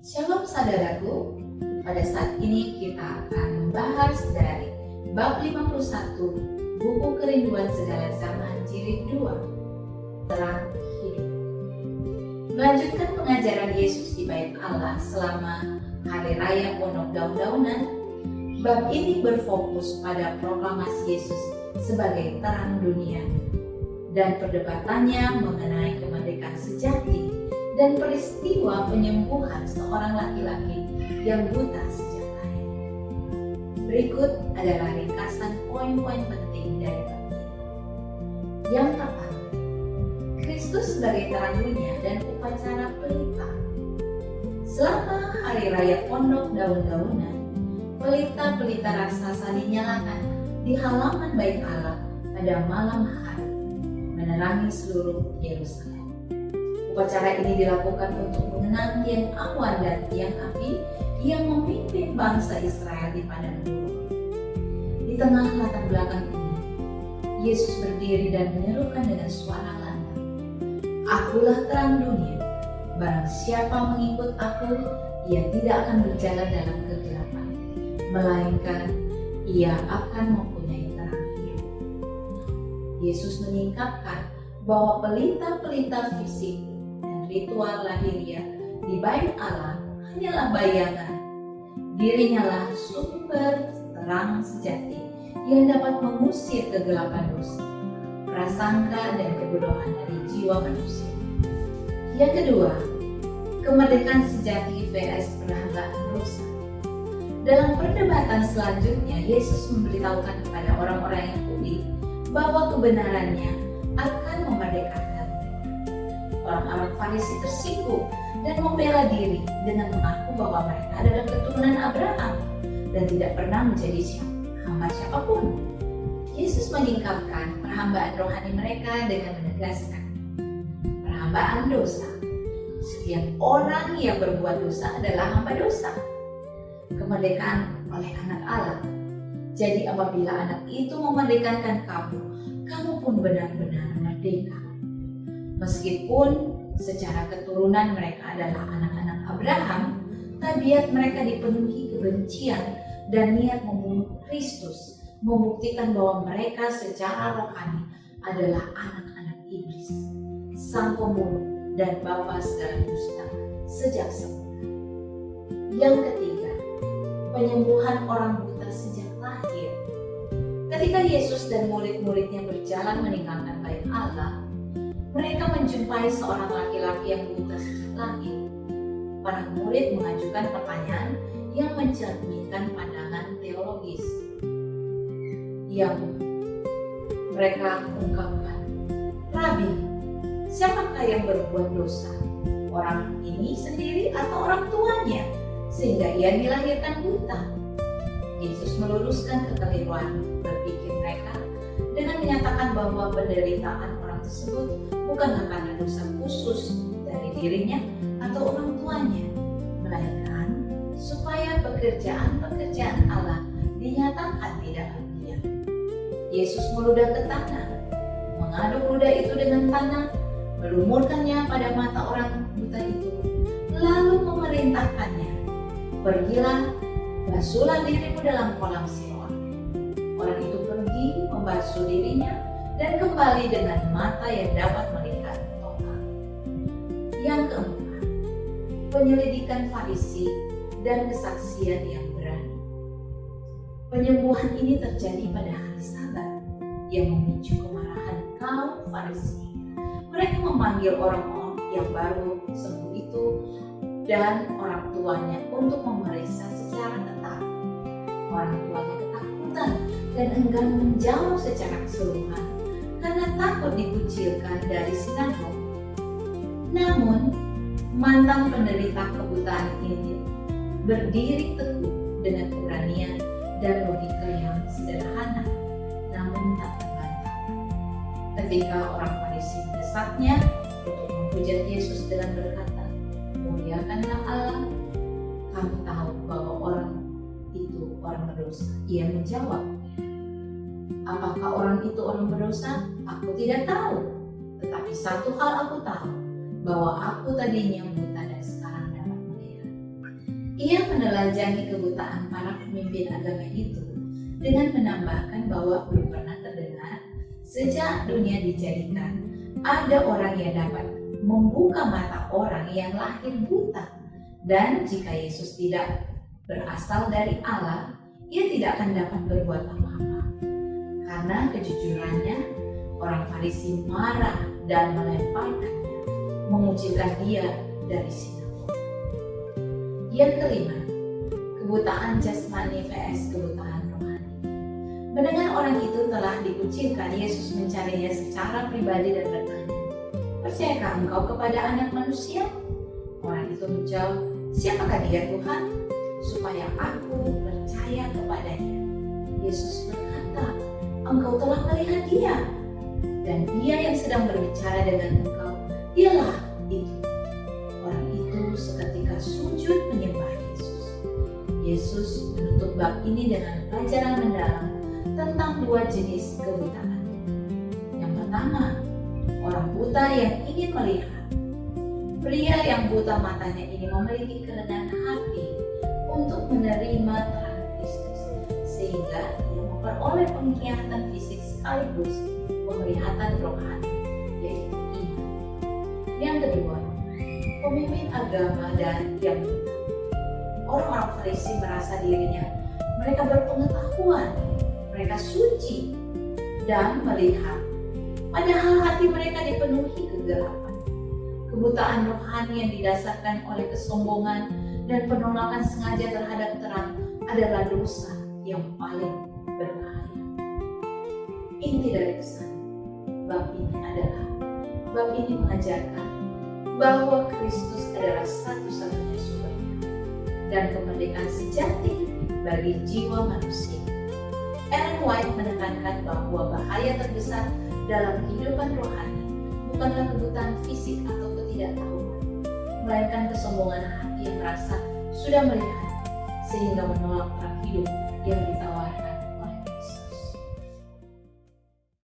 Shalom saudaraku, pada saat ini kita akan membahas dari bab 51 buku Kerinduan Segala Zaman jilid 2, Terang Hidup. Melanjutkan pengajaran Yesus di Bait Allah selama Hari Raya Pondok Daun-Daunan, bab ini berfokus pada proklamasi Yesus sebagai terang dunia dan perdebatannya mengenai kemerdekaan sejati dan peristiwa penyembuhan seorang laki-laki yang buta sejak lahir. Berikut adalah ringkasan poin-poin penting dari bab ini. Yang pertama, Kristus sebagai terang dunia dan upacara pelita. Selama Hari Raya Pondok Daun-Daunan, pelita-pelita raksasa dinyalakan di halaman Bait Allah pada malam hari, menerangi seluruh Yerusalem. Upacara ini dilakukan untuk mengenang tiang awan dan tiang api yang memimpin bangsa Israel di padang gurun. Di tengah latar belakang ini, Yesus berdiri dan menyerukan dengan suara lantang, "Akulah terang dunia. Barang siapa mengikut aku, ia tidak akan berjalan dalam kegelapan, melainkan ia akan mempunyai terang hidup." Yesus menyingkapkan bahwa pelita-pelita fisik ritual lahiriah di Bait Allah hanyalah bayangan. Dirinya lah sumber terang sejati yang dapat mengusir kegelapan dosa, prasangka dan kebodohan dari jiwa manusia. Yang kedua, kemerdekaan sejati vs perhantaan dosa. Dalam perdebatan selanjutnya, Yesus memberitahukan kepada orang-orang Yahudi bahwa kebenarannya akan memerdekakan. Orang-orang Farisi tersinggung dan membela diri dengan mengaku bahwa mereka adalah keturunan Abraham dan tidak pernah menjadi hamba siapapun. Yesus menyingkapkan perhambaan rohani mereka dengan menegaskan perhambaan dosa. Setiap orang yang berbuat dosa adalah hamba dosa. Kemerdekaan oleh anak Allah. Jadi apabila anak itu memerdekakan kamu, kamu pun benar-benar merdeka. Meskipun secara keturunan mereka adalah anak-anak Abraham, tabiat mereka dipenuhi kebencian dan niat membunuh Kristus, membuktikan bahwa mereka secara rohani adalah anak-anak iblis, sang pembunuh dan bapa segala dusta sejak semula. Yang ketiga, penyembuhan orang buta sejak lahir. Ketika Yesus dan murid-muridnya berjalan meninggalkan Bait Allah, mereka menjumpai seorang laki-laki yang buta sejak lahir. Para murid mengajukan pertanyaan yang mencerminkan pandangan teologis yang mereka ungkapkan. "Rabi, siapakah yang berbuat dosa? Orang ini sendiri atau orang tuanya, sehingga ia dilahirkan buta?" Yesus meluruskan kekeliruan berpikir mereka dengan menyatakan bahwa penderitaan orang tersebut bukanlah karena dosa khusus dari dirinya atau orang tuanya, melainkan supaya pekerjaan-pekerjaan Allah dinyatakan di dalam dia. Yesus meludah ke tanah, mengaduk ludah itu dengan tanah, melumurkannya pada mata orang buta itu, lalu memerintahkannya, "Pergilah, basuhlah dirimu dalam kolam Siloam." Orang itu pergi membasuh dirinya dan kembali dengan mata yang dapat melihat total. Yang keempat, penyelidikan Farisi dan kesaksian yang berani. Penyembuhan ini terjadi pada hari Sabat yang memicu kemarahan kaum Farisi. Mereka memanggil orang-orang yang baru sembuh itu dan orang tuanya untuk memeriksa secara ketat. Orang tuanya ketakutan dan enggan menjawab secara keseluruhan karena takut dikucilkan dari sinagog. Namun, mantan penderita kebutaan ini berdiri teguh dengan keberanian dan logika yang sederhana, namun tak terbantahkan. Ketika orang Farisi mendesaknya untuk menghujat Yesus dengan berkata, "Muliakanlah Allah, kamu tahu bahwa orang itu orang berdosa." Ia menjawab, "Apakah orang itu orang berdosa? Aku tidak tahu. Tetapi satu hal aku tahu, bahwa aku tadinya buta dan sekarang dapat melihat." Ia menelanjangi kebutaan para pemimpin agama itu dengan menambahkan bahwa belum pernah terdengar sejak dunia dijadikan ada orang yang dapat membuka mata orang yang lahir buta. Dan jika Yesus tidak berasal dari Allah, ia tidak akan dapat berbuat apa-apa. Karena kejujurannya, orang Farisi marah dan melemparkannya, mengucilkan dia dari sinagog. Yang kelima, kebutaan jasmani vs kebutaan rohani. Mendengar orang itu telah dikucilkan, Yesus mencarinya secara pribadi dan bertanya, "Percayakah engkau kepada Anak Manusia?" Orang itu menjawab, "Siapakah dia, Tuhan, supaya aku percaya kepadanya?" Yesus berkata, "Engkau telah melihat dia, dan dia yang sedang berbicara dengan engkau, dialah itu." Orang itu seketika sujud menyembah Yesus. Yesus menutup bab ini dengan pelajaran mendalam tentang dua jenis kebutaan. Yang pertama, orang buta yang ingin melihat. Pria yang buta matanya ini memiliki kerendahan hati untuk menerima terang Kristus, sehingga ia memperoleh penglihatan fisik sekaligus penglihatan rohani, yaitu iman. Yang kedua, pemimpin agama dan yang buta. Orang-orang Farisi merasa dirinya mereka berpengetahuan, mereka suci dan melihat, padahal hati mereka dipenuhi kegelapan. Kebutaan rohani yang didasarkan oleh kesombongan dan penolakan sengaja terhadap terang adalah dosa yang paling berbahaya. Inti dari pesan bab ini adalah, bab ini mengajarkan bahwa Kristus adalah satu-satunya sumbernya dan kemerdekaan sejati bagi jiwa manusia. Ellen White menekankan bahwa bahaya terbesar dalam kehidupan rohani bukanlah kebutaan fisik atau ketidaktahuan, melainkan kesombongan hati yang merasa sudah melihat sehingga menolak terang hidup yang ditawarkan